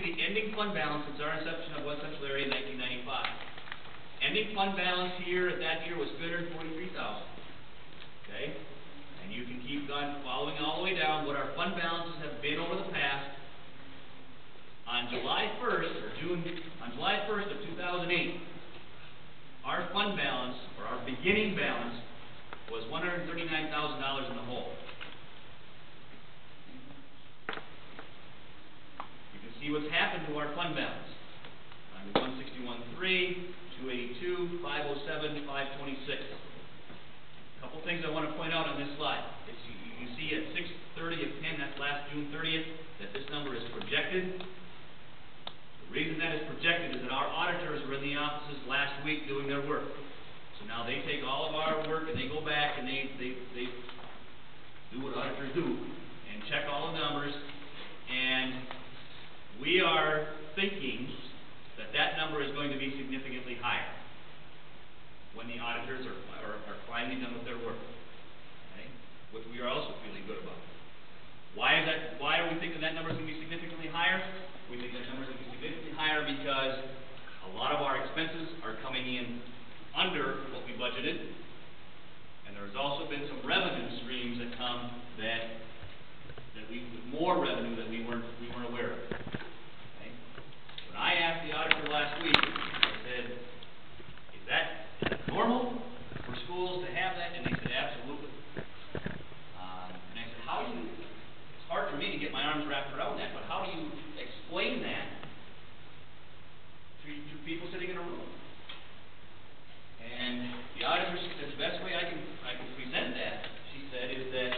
the ending fund balance since our inception of West Central area in 1995. Ending fund balance here at that year was $343,000. Okay? And you can keep on following all the way down what our fund balances have been over the past. On July 1st, on July 1st of 2008, our fund balance, or our beginning balance, was $139,000 in the hole. You can see what's happened to our fund balance. 161.3, 282, 507, 526. A couple things I want to point out on this slide. You see at 6:30 of 10, that's last June 30th, that this number is projected. The reason that is projected is that our auditors were in the offices last week doing their work. So now they take all of our work and they go back and they do what auditors do and check all the numbers. And we are thinking that that number is going to be significantly higher when the auditors are finally done with their work, okay? Which we are also feeling good about. Why is that? Why are we thinking that number is going to be significantly higher? We think that number is going to be significantly higher because a lot of our expenses are coming in under what we budgeted, and there's also been some revenue streams that come more revenue that we weren't aware of. Okay? When I asked the auditor last week, I said, is that normal for schools to have that? And they said, absolutely. And I said, how do you, it's hard for me to get my arms wrapped around that, but how do you explain that to people sitting in a room? And the auditor said, the best way I can present that, she said, is that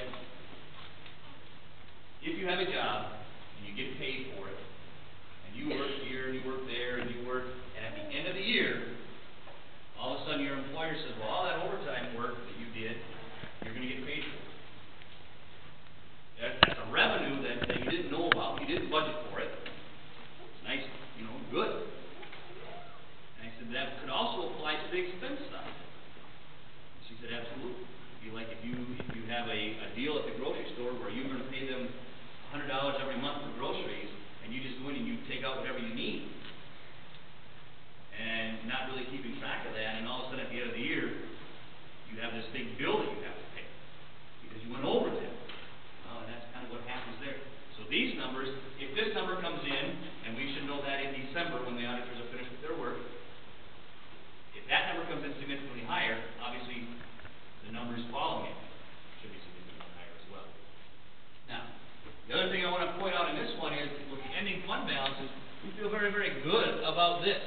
if you have a job and you get paid for it, and you work here and you work there and you work, and at the end of the year, all of a sudden your employer says, well, all that overtime work that you did, you're going to get paid for it. That's a revenue that you didn't know about, you didn't budget for it. It's nice, good. And I said, that could also apply to the expense side. She said, absolutely. If you have a deal at the grocery store where you're going to pay them $100 every month for groceries, and you just go in and you take out whatever you need, and not really keeping track of that, and all of a sudden at the end of the year, you have this big bill that you have to pay because you went over that. And that's kind of what happens there. So these numbers, if this number comes in, and we should know that in December when the auditors are finished with their work, if that number comes in significantly higher, obviously the numbers following it should be significantly higher as well. Now, the other thing I want to point out in this one is with the ending fund balances, we feel very, very good about this.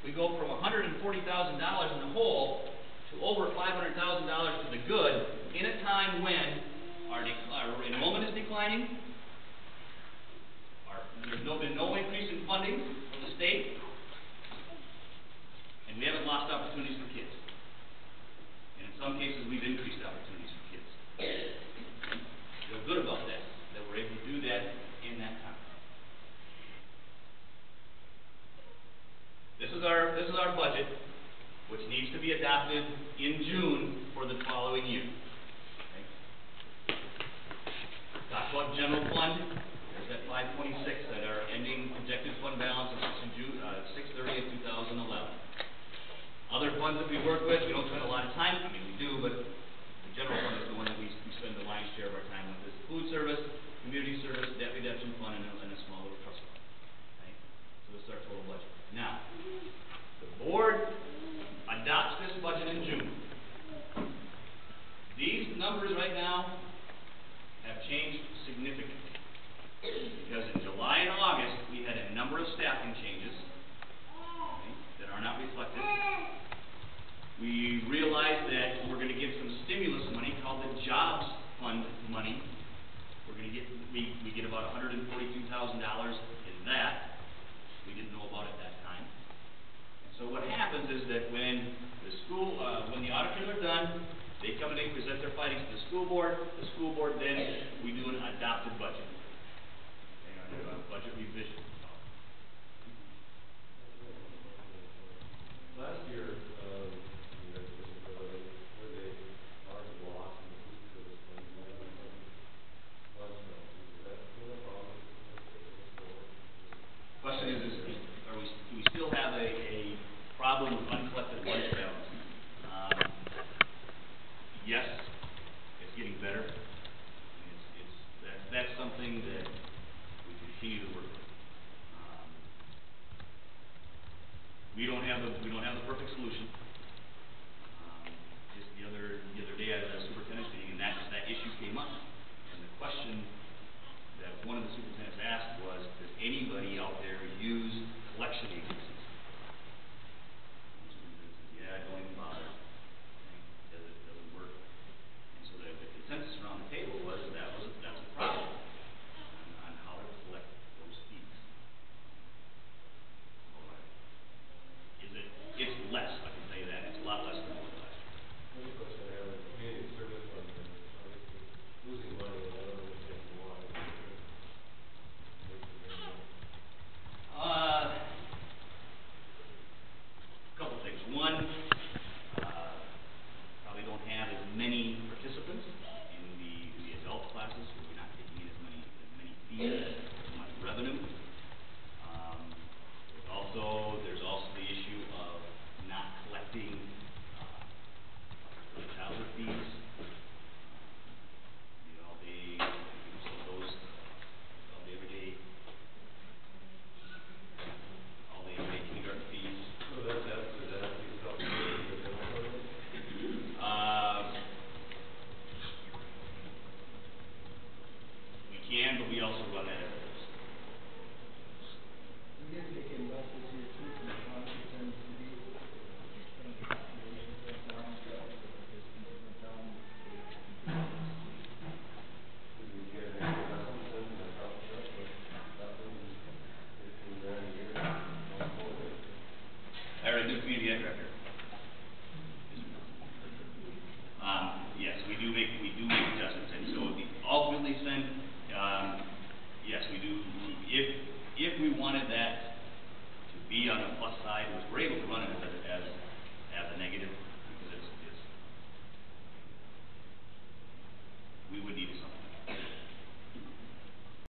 We go from $140,000 in the hole to over $500,000 to the good in a time when our enrollment is declining, there's been no increase in funding from the state, and we haven't lost opportunities for kids. And in some cases, we've increased opportunities for kids. Feel good about that we're able to do that in that time. This is our budget, which needs to be adopted in June for the following year. Okay. Talk about general fund. There's that 526 that our ending projected fund balance is 6/30 of 2011. Other funds that we work with, we don't spend a lot of time. I mean, we do, but the general fund is the one that we spend the lion's share of our time with. This food service, community service, debt redemption fund, and a small little trust fund. Right? So this is our total budget. Now, the board adopts this budget in June. These numbers right now have changed significantly because in July and August we had a number of staffing changes that are not reflected. We realized that we're going to get some stimulus money called the Jobs Fund money. We're going to get we get about $142,000 in that. We didn't know about it that time. And so what happens is that when the auditors are done, they come and they present their findings to the school board. The school board then we do an adopted budget, a budget revision. Last year, where they are lost in the food service fund, lunch balances, is that still a problem? have the perfect solution. Just the other day at a superintendent's meeting, and that issue came up, and the question that one of the superintendents asked was, does anybody out there use collection agencies? And the superintendent said, yeah, don't even bother. Doesn't work. And so the consensus around the table was that's a problem on how to collect those fees. It's less, I can tell you that. It's a lot less than it was last year. One question I have is community service fund is obviously losing money, and I don't understand why. Couple things. One, probably don't have as many participants in the adult classes, so we're not taking in as many fees, as much revenue. There's also the issue of not collecting early childhood fees. All day, some of those all day everyday kindergarten fees. So that's after that, you help me with the general fund? We can, but we also run that as